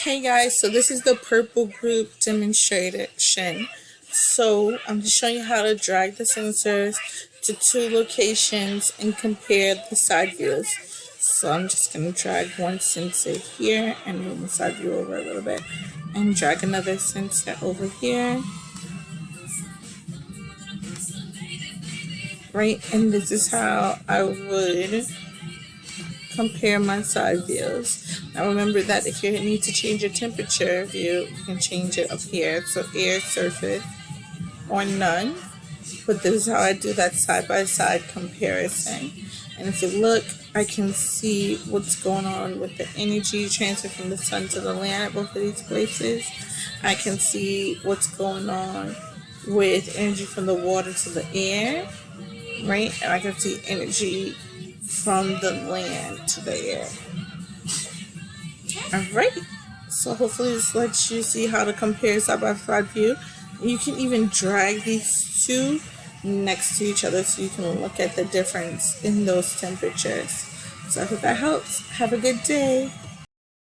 Hey guys, so this is the purple group demonstration. So I'm just showing you how to drag the sensors to two locations and compare the side views. So I'm just going to drag one sensor here and move the side view over a little bit and drag another sensor over here. Right, and this is how I would compare my side views. Now remember that if you need to change your temperature view, you can change it up here. So air, surface, or none. But this is how I do that side-by-side comparison. And if you look, I can see what's going on with the energy transfer from the sun to the land at both of these places. I can see what's going on with energy from the water to the air, right? And I can see energy from the land to the air. Alright, so hopefully this lets you see how to compare side-by-side view. You can even drag these two next to each other so you can look at the difference in those temperatures. So I hope that helps. Have a good day.